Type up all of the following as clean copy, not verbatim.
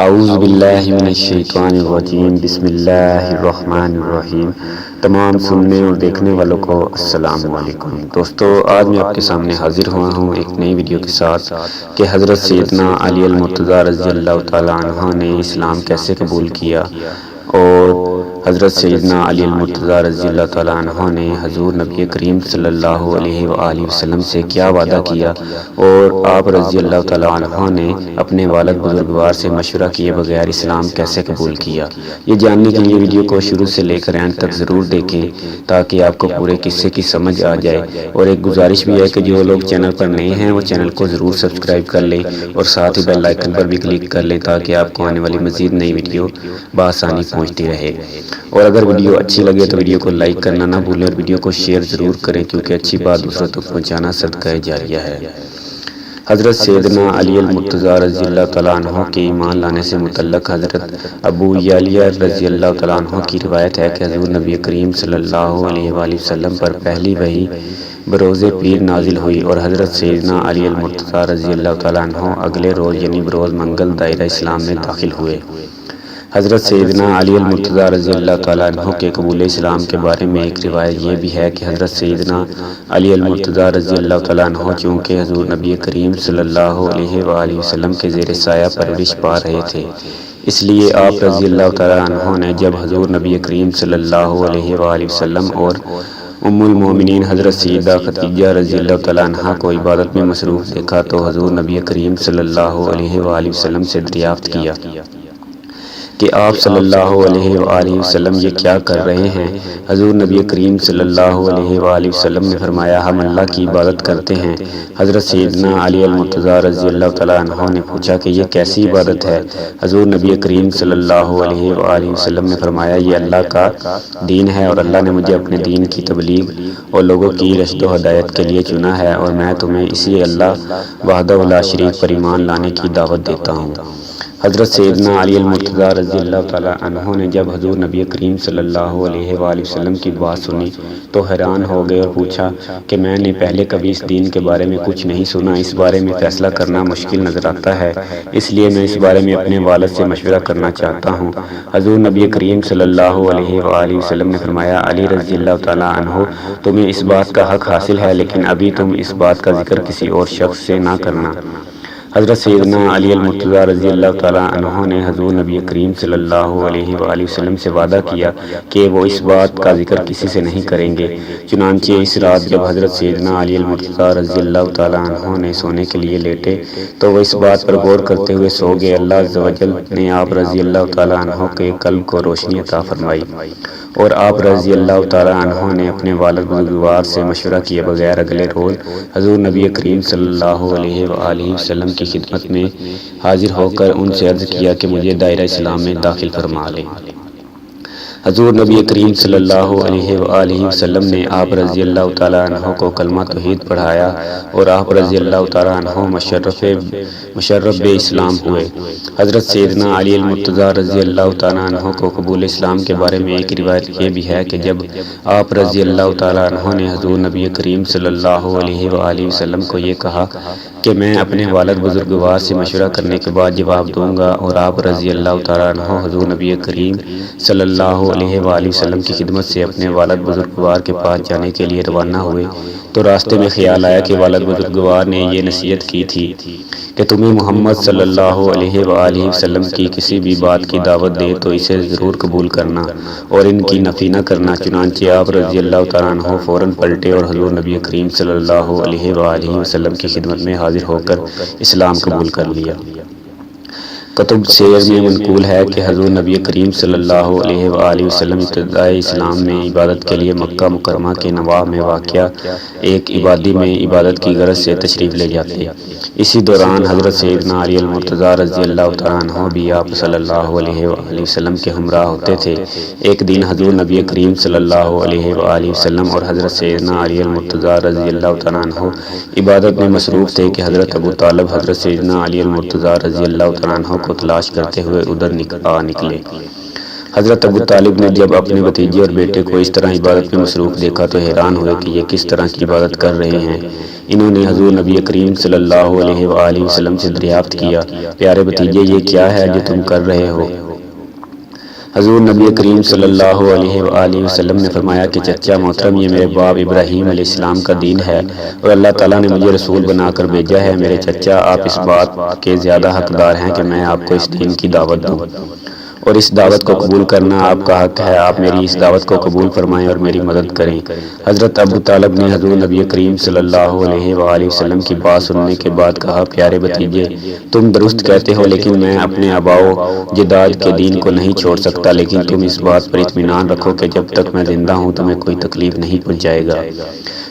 اعوذ باللہ من الشیطان الرجیم، بسم اللہ الرحمن الرحیم۔ تمام سننے اور دیکھنے والوں کو السلام علیکم۔ دوستو، آج میں آپ کے سامنے حاضر ہوا ہوں ایک نئی ویڈیو کے ساتھ کہ حضرت سیدنا علی المرتضیٰ رضی اللہ تعالیٰ عنہ نے اسلام کیسے قبول کیا، اور حضرت سیدنا علی المرتضیٰ رضی اللہ تعالیٰ عنہ نے حضور نبی کریم صلی اللہ علیہ وآلہ وسلم سے کیا وعدہ کیا، اور آپ رضی اللہ تعالیٰ عنہ نے اپنے والد بزرگوار سے مشورہ کیے بغیر اسلام کیسے قبول کیا۔ یہ جاننے کے لیے ویڈیو کو شروع سے لے کر اینڈ تک ضرور دیکھیں تاکہ آپ کو پورے قصے کی سمجھ آ جائے۔ اور ایک گزارش بھی ہے کہ جو لوگ چینل پر نئے ہیں وہ چینل کو ضرور سبسکرائب کر لیں اور ساتھ ہی بیل آئیکن پر بھی کلک کر لیں تاکہ آپ کو آنے والی مزید نئی ویڈیو بآسانی پہنچتی رہے۔ اور اگر ویڈیو اچھی لگے تو ویڈیو کو لائک کرنا نہ بھولیں اور ویڈیو کو شیئر ضرور کریں، کیونکہ اچھی بات دوسروں تک پہنچانا صدقہ جاریہ ہے۔ حضرت سیدنا علی المرتضیٰ رضی اللہ تعالیٰ عنہ کے ایمان لانے سے متعلق حضرت ابو یعلیہ رضی اللہ تعالیٰ عنہ کی روایت ہے کہ حضور نبی کریم صلی اللہ علیہ وآلہ وسلم پر پہلی وحی بروز پیر نازل ہوئی، اور حضرت سیدنا علی المرتضیٰ رضی اللہ تعالیٰ عنہ اگلے روز یعنی بروز منگل دائرہ اسلام میں داخل ہوئے۔ حضرت سیدنا علی المرتضیٰ رضی اللہ تعالیٰ عنہ کے قبول اسلام کے بارے میں ایک روایت یہ بھی ہے کہ حضرت سیدنا علی المرتضیٰ رضی اللہ تعالیٰ عنہ چونکہ حضور نبی کریم صلی اللہ علیہ وآلہ وسلم کے زیر سایہ پرورش پا رہے تھے، اس لیے آپ رضی اللہ تعالیٰ عنہ نے جب حضور نبی کریم صلی اللہ علیہ وآلہ وسلم اور ام المومنین حضرت سیدہ خدیجہ رضی اللہ تعالیٰ عنہ کو عبادت میں مصروف دیکھا تو حضور نبی کریم صلی اللہ علیہ وآلہ وسلم سے دریافت کیا کہ آپ صلی اللہ علیہ وآلہ وسلم یہ کیا کر رہے ہیں؟ حضور نبی کریم صلی اللہ علیہ وآلہ وسلم نے فرمایا، ہم اللہ کی عبادت کرتے ہیں۔ حضرت سیدنا علی المرتضیٰ رضی اللہ تعالیٰ عنہ نے پوچھا کہ یہ کیسی عبادت ہے؟ حضور نبی کریم صلی اللہ علیہ وآلہ وسلم نے فرمایا، یہ اللہ کا دین ہے اور اللہ نے مجھے اپنے دین کی تبلیغ اور لوگوں کی رشد و ہدایت کے لیے چنا ہے، اور میں تمہیں اسی اللہ وحدہ لا شریک پر ایمان لانے کی دعوت دیتا ہوں۔ حضرت سیدنا علی المرتضیٰ رضی اللہ تعالیٰ عنہ نے جب حضور نبی کریم صلی اللہ علیہ وآلہ وسلم کی بات سنی تو حیران ہو گئے اور پوچھا کہ میں نے پہلے کبھی اس دین کے بارے میں کچھ نہیں سنا، اس بارے میں فیصلہ کرنا مشکل نظر آتا ہے، اس لیے میں اس بارے میں اپنے والد سے مشورہ کرنا چاہتا ہوں۔ حضور نبی کریم صلی اللہ علیہ وآلہ وسلم نے فرمایا، علی رضی اللہ تعالیٰ عنہ، تمہیں اس بات کا حق حاصل ہے، لیکن ابھی تم اس بات کا ذکر کسی اور شخص سے نہ کرنا۔ حضرت سیدنا علی المرتضیٰ رضی اللہ تعالیٰ عنہ نے حضور نبی کریم صلی اللہ علیہ وآلہ وسلم سے وعدہ کیا کہ وہ اس بات کا ذکر کسی سے نہیں کریں گے۔ چنانچہ اس رات جب حضرت سیدنا علی المرتضیٰ رضی اللہ تعالیٰ عنہ نے سونے کے لیے لیٹے تو وہ اس بات پر غور کرتے ہوئے سو گئے۔ اللہ عز و جل نے آپ رضی اللہ تعالیٰ عنہ کے قلب کو روشنی عطا فرمائی، اور آپ رضی اللہ تعالیٰ عنہ نے اپنے والد بزرگوار سے مشورہ کیے بغیر اگلے روز حضور نبی کریم صلی اللہ علیہ وآلہ وسلم کی خدمت میں حاضر ہو کر ان سے عرض کیا کہ مجھے دائرہ اسلام میں داخل فرما لیں۔ حضور نبی کریم صلی اللہ علیہ وآلہ وسلم نے آپ رضی اللہ تعالیٰ عنہ کو کلمہ توحید پڑھایا، اور آپ رضی اللہ تعالیٰ عنہ مشرف اسلام ہوئے۔ حضرت سیدنا علی المرتضیٰ رضی اللہ تعالیٰ عنہ کو قبول اسلام کے بارے میں ایک روایت یہ بھی ہے کہ جب آپ رضی اللہ تعالیٰ عنہ نے حضور نبی کریم صلی اللہ علیہ وآلہ وسلم کو یہ کہا کہ میں اپنے والد بزرگوار سے مشورہ کرنے کے بعد جواب دوں گا، اور آپ رضی اللہ تعالیٰ عنہ حضور نبی کریم صلی اللہ علیہ وآلہ وسلم کی خدمت سے اپنے والد بزرگوار کے پاس جانے کے لیے روانہ ہوئے تو راستے میں خیال آیا کہ والد بزرگوار نے یہ نصیحت کی تھی کہ تمہیں محمد صلی اللہ علیہ وآلہ وسلم کی کسی بھی بات کی دعوت دے تو اسے ضرور قبول کرنا اور ان کی نفی نہ کرنا۔ چنانچہ آپ رضی اللہ تعالیٰ عنہ فوراً پلٹے اور حضور نبی کریم صلی اللہ علیہ وآلہ وسلم کی خدمت میں حاضر ہو کر اسلام قبول کر لیا۔ کتب سیر میں منقول ہے کہ حضور نبی کریم صلی اللہ علیہ وآلہ وسلم ابتدائی اسلام میں عبادت کے لیے مکہ مکرمہ کے نواح میں واقع ایک عبادی میں عبادت کی غرض سے تشریف لے جاتے۔ اسی دوران حضرت سیدنا علی المرتضیٰ رضی اللہ تعالیٰ عنہ بھی آپ صلی اللہ علیہ وآلہ وسلم کے ہمراہ ہوتے تھے۔ ایک دن حضور نبی کریم صلی اللہ علیہ وآلہ وسلم اور حضرت سیدنا علی المرتضیٰ رضی اللہ تعالیٰ عنہ عبادت میں مصروف تھے کہ حضرت ابو طالب حضرت سیدنا علی المرتضیٰ رضی اللہ تعالیٰ عنہ کو تلاش کرتے ہوئے ادھر نکلے۔ حضرت ابو طالب نے جب اپنے بھتیجے اور بیٹے کو اس طرح عبادت میں مصروف دیکھا تو حیران ہوئے کہ یہ کس طرح کی عبادت کر رہے ہیں۔ انہوں نے حضور نبی کریم صلی اللہ علیہ وآلہ وسلم سے دریافت کیا، پیارے بھتیجے یہ کیا ہے جو تم کر رہے ہو؟ حضور نبی کریم صلی اللہ علیہ وآلہ وسلم نے فرمایا کہ چچا محترم، یہ میرے باپ ابراہیم علیہ السلام کا دین ہے اور اللہ تعالیٰ نے مجھے رسول بنا کر بھیجا ہے۔ میرے چچا، آپ اس بات کے زیادہ حقدار ہیں کہ میں آپ کو اس دین کی دعوت دوں، اور اس دعوت کو قبول کرنا آپ کا حق ہے۔ آپ میری اس دعوت کو قبول فرمائیں اور میری مدد کریں۔ حضرت ابو طالب نے حضور نبی کریم صلی اللہ علیہ وآلہ وسلم کی بات سننے کے بعد کہا، پیارے بھتیجے، تم درست کہتے ہو، لیکن میں اپنے آباء و جداد کے دین کو نہیں چھوڑ سکتا، لیکن تم اس بات پر اطمینان رکھو کہ جب تک میں زندہ ہوں تمہیں کوئی تکلیف نہیں پہنچائے گا۔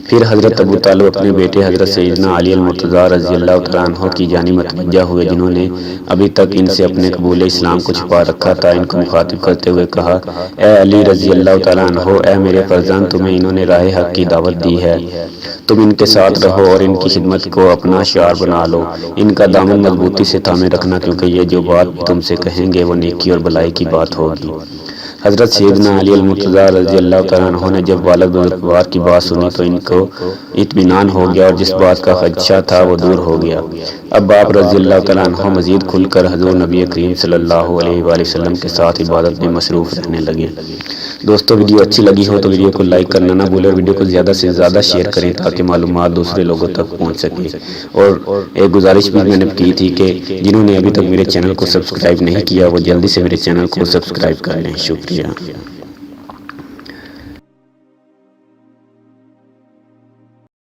پھر حضرت ابو طالب اپنے بیٹے حضرت سیدنا علی المرتضیٰ رضی اللہ تعالیٰ عنہ کی جانب متوجہ ہوئے، جنہوں نے ابھی تک ان سے اپنے قبول اسلام کو چھپا رکھا تھا۔ ان کو مخاطب کرتے ہوئے کہا، اے علی رضی اللہ تعالیٰ عنہ، اے میرے فرزند، تمہیں انہوں نے راہ حق کی دعوت دی ہے، تم ان کے ساتھ رہو اور ان کی خدمت کو اپنا شعار بنا لو۔ ان کا دامن مضبوطی سے تھامے رکھنا، کیونکہ یہ جو بات بھی تم سے کہیں گے وہ نیکی اور بھلائی کی بات ہوگی۔ حضرت سیدنا علی المرتضیٰ رضی اللہ تعالیٰ عنہ نے جب والد بزرگوار کی بات سنی تو ان کو اطمینان ہو گیا اور جس بات کا خدشہ تھا وہ دور ہو گیا۔ اب باپ رضی اللہ تعالیٰ عنہ مزید کھل کر حضور نبی کریم صلی اللہ علیہ وآلہ وسلم کے ساتھ عبادت میں مصروف رہنے لگے۔ دوستو، ویڈیو اچھی لگی ہو تو ویڈیو کو لائک کرنا نہ بھولیں اور ویڈیو کو زیادہ سے زیادہ شیئر کریں تاکہ معلومات دوسرے لوگوں تک پہنچ سکے۔ اور ایک گزارش بھی میں نے کی تھی کہ جنہوں نے ابھی تک میرے چینل کو سبسکرائب نہیں کیا وہ جلدی سے میرے چینل کو سبسکرائب کر لیں۔ شکریہ۔